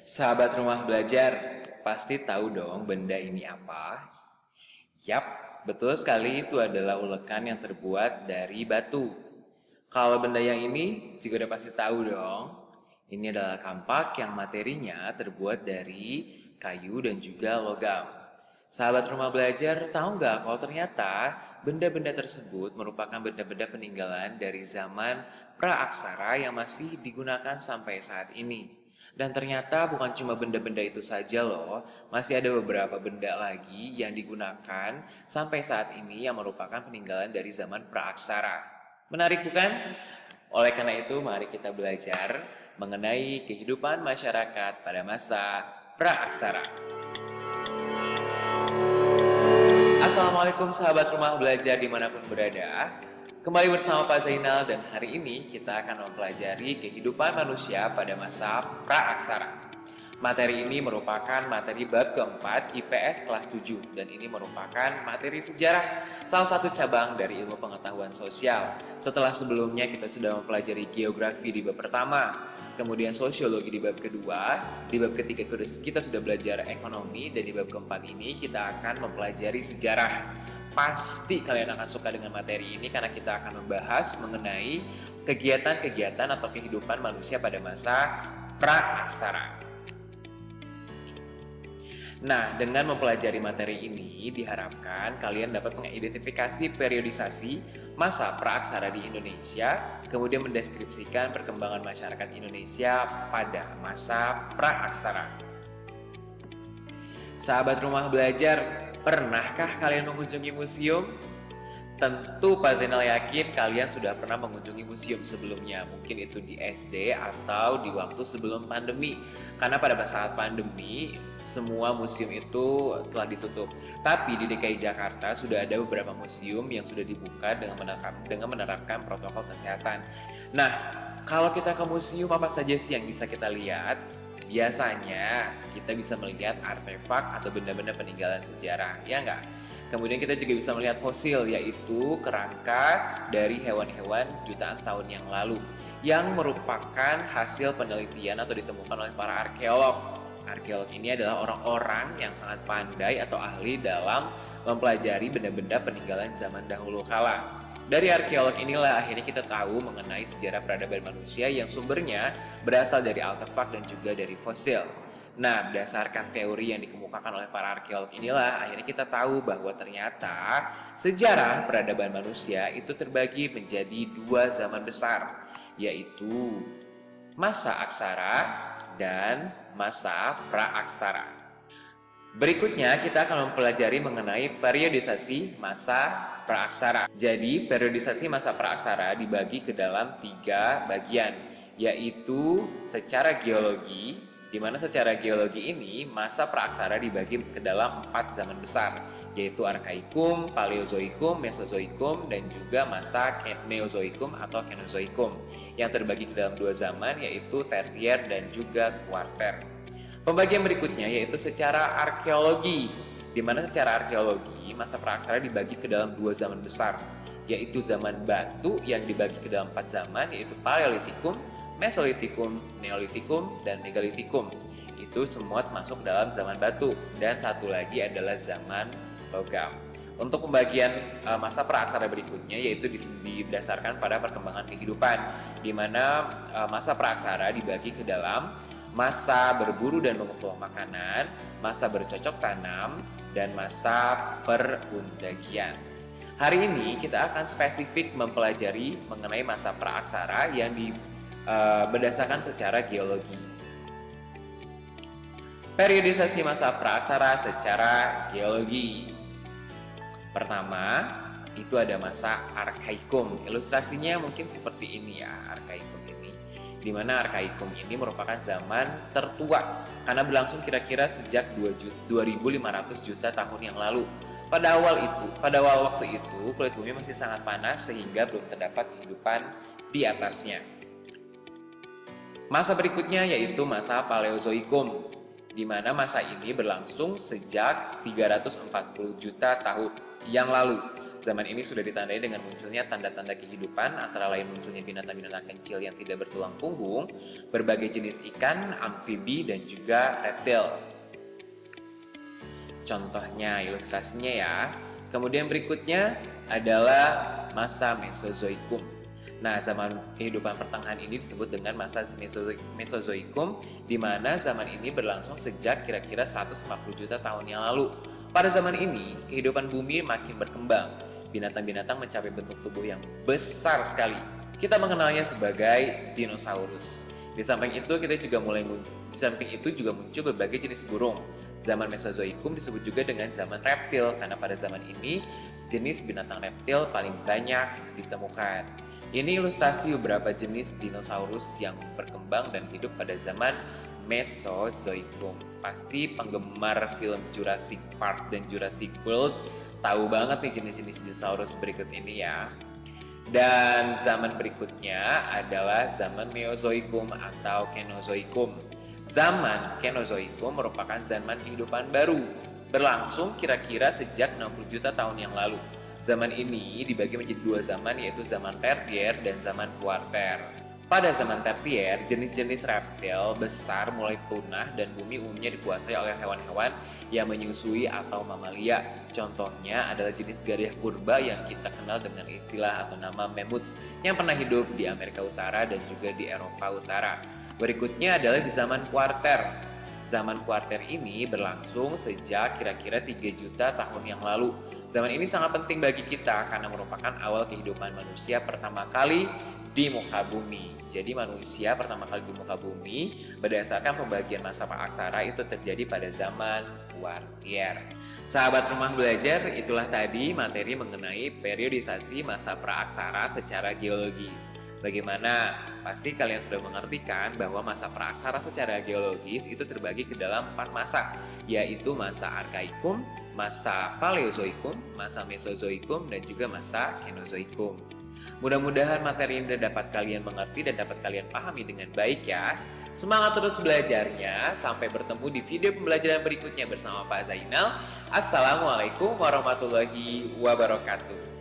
Sahabat rumah belajar, pasti tahu dong benda ini apa? Yap, betul sekali itu adalah ulekan yang terbuat dari batu. Kalau benda yang ini juga udah pasti tahu dong. Ini adalah kampak yang materinya terbuat dari kayu dan juga logam. Sahabat rumah belajar, tahu nggak kalau ternyata benda-benda tersebut merupakan benda-benda peninggalan dari zaman praaksara yang masih digunakan sampai saat ini. Dan ternyata bukan cuma benda-benda itu saja loh, masih ada beberapa benda lagi yang digunakan sampai saat ini yang merupakan peninggalan dari zaman praaksara. Menarik bukan? Oleh karena itu, mari kita belajar mengenai kehidupan masyarakat pada masa praaksara. Assalamualaikum sahabat rumah belajar dimanapun berada. Kembali bersama Pak Zainal dan hari ini kita akan mempelajari kehidupan manusia pada masa praaksara. Materi ini merupakan materi bab keempat IPS kelas 7 dan ini merupakan materi sejarah, salah satu cabang dari ilmu pengetahuan sosial. Setelah sebelumnya kita sudah mempelajari geografi di bab pertama, kemudian sosiologi di bab kedua, di bab ketiga kita sudah belajar ekonomi, dan di bab keempat ini kita akan mempelajari sejarah. Pasti kalian akan suka dengan materi ini karena kita akan membahas mengenai kegiatan-kegiatan atau kehidupan manusia pada masa praaksara. Nah, dengan mempelajari materi ini diharapkan kalian dapat mengidentifikasi periodisasi masa praaksara di Indonesia, kemudian mendeskripsikan perkembangan masyarakat Indonesia pada masa praaksara. Sahabat rumah belajar, pernahkah kalian mengunjungi museum? Tentu Pak Zainal yakin kalian sudah pernah mengunjungi museum sebelumnya. Mungkin itu di SD atau di waktu sebelum pandemi. Karena pada saat pandemi, semua museum itu telah ditutup. Tapi di DKI Jakarta sudah ada beberapa museum yang sudah dibuka dengan menerapkan protokol kesehatan. Nah, kalau kita ke museum, apa saja sih yang bisa kita lihat? Biasanya kita bisa melihat artefak atau benda-benda peninggalan sejarah, ya nggak? Kemudian kita juga bisa melihat fosil, yaitu kerangka dari hewan-hewan jutaan tahun yang lalu yang merupakan hasil penelitian atau ditemukan oleh para arkeolog. Arkeolog ini adalah orang-orang yang sangat pandai atau ahli dalam mempelajari benda-benda peninggalan zaman dahulu kala. Dari arkeolog inilah akhirnya kita tahu mengenai sejarah peradaban manusia yang sumbernya berasal dari artefak dan juga dari fosil. Nah, berdasarkan teori yang dikemukakan oleh para arkeolog inilah akhirnya kita tahu bahwa ternyata sejarah peradaban manusia itu terbagi menjadi dua zaman besar, yaitu masa aksara dan masa praaksara. Berikutnya kita akan mempelajari mengenai periodisasi masa praaksara. Jadi, periodisasi masa praaksara dibagi ke dalam 3 bagian, yaitu secara geologi, di mana secara geologi ini masa praaksara dibagi ke dalam 4 zaman besar, yaitu Arkaikum, Paleozoikum, Mesozoikum, dan juga masa Neozoikum atau Kenozoikum, yang terbagi ke dalam 2 zaman, yaitu Tertier dan juga Kuarter. Pembagian berikutnya yaitu secara arkeologi, di mana secara arkeologi masa praaksara dibagi ke dalam 2 zaman besar, yaitu zaman batu yang dibagi ke dalam 4 zaman, yaitu Paleolitikum, Mesolitikum, Neolitikum, dan Megalitikum. Itu semua masuk dalam zaman batu. Dan satu lagi adalah zaman logam. Untuk pembagian masa praaksara berikutnya yaitu didasarkan pada perkembangan kehidupan, di mana masa praaksara dibagi ke dalam masa berburu dan mengumpul makanan, masa bercocok tanam, dan masa perundagian. Hari ini kita akan spesifik mempelajari mengenai masa praaksara yang berdasarkan secara geologi. Periodisasi masa praaksara secara geologi. Pertama, itu ada masa Arkaikum. Ilustrasinya mungkin seperti ini ya, Arkaikum ini. Di mana Arkaikum ini merupakan zaman tertua karena berlangsung kira-kira sejak 2500 juta tahun yang lalu. Pada awal waktu itu, kulit bumi masih sangat panas sehingga belum terdapat kehidupan di atasnya. Masa berikutnya yaitu masa Paleozoikum, di mana masa ini berlangsung sejak 340 juta tahun yang lalu. Zaman ini sudah ditandai dengan munculnya tanda-tanda kehidupan, antara lain munculnya binatang-binatang kecil yang tidak bertulang punggung, berbagai jenis ikan, amfibi, dan juga reptil. Contohnya, ilustrasinya ya. Kemudian berikutnya adalah masa Mesozoikum. Nah, zaman kehidupan pertengahan ini disebut dengan masa Mesozoikum, di mana zaman ini berlangsung sejak kira-kira 140 juta tahun yang lalu. Pada zaman ini, kehidupan bumi makin berkembang. Binatang-binatang mencapai bentuk tubuh yang besar sekali. Kita mengenalnya sebagai dinosaurus. Di samping itu juga muncul berbagai jenis burung. Zaman Mesozoikum disebut juga dengan zaman reptil, karena pada zaman ini jenis binatang reptil paling banyak ditemukan. Ini ilustrasi beberapa jenis dinosaurus yang berkembang dan hidup pada zaman Mesozoikum. Pasti penggemar film Jurassic Park dan Jurassic World tahu banget nih jenis-jenis dinosaurus berikut ini ya. Dan zaman berikutnya adalah zaman Meozoikum atau Kenozoikum. Zaman Kenozoikum merupakan zaman kehidupan baru, berlangsung kira-kira sejak 60 juta tahun yang lalu. Zaman ini dibagi menjadi dua zaman, yaitu zaman Tertier dan zaman Kuarter. Pada zaman Tertier, jenis-jenis reptil besar mulai punah dan bumi umumnya dikuasai oleh hewan-hewan yang menyusui atau mamalia. Contohnya adalah jenis gariah purba yang kita kenal dengan istilah atau nama mammoths yang pernah hidup di Amerika Utara dan juga di Eropa Utara. Berikutnya adalah di zaman Kuarter. Zaman Kuarter ini berlangsung sejak kira-kira 3 juta tahun yang lalu. Zaman ini sangat penting bagi kita karena merupakan awal kehidupan manusia pertama kali di muka bumi. Jadi manusia pertama kali di muka bumi berdasarkan pembagian masa praaksara itu terjadi pada zaman Kuarter. Sahabat Rumah Belajar, itulah tadi materi mengenai periodisasi masa praaksara secara geologis. Bagaimana? Pasti kalian sudah mengerti kan bahwa masa praaksara secara geologis itu terbagi ke dalam 4 masa, yaitu masa Arkaikum, masa Paleozoikum, masa Mesozoikum, dan juga masa Kenozoikum. Mudah-mudahan materi ini dapat kalian mengerti dan dapat kalian pahami dengan baik ya. Semangat terus belajarnya, sampai bertemu di video pembelajaran berikutnya bersama Pak Zainal. Assalamualaikum warahmatullahi wabarakatuh.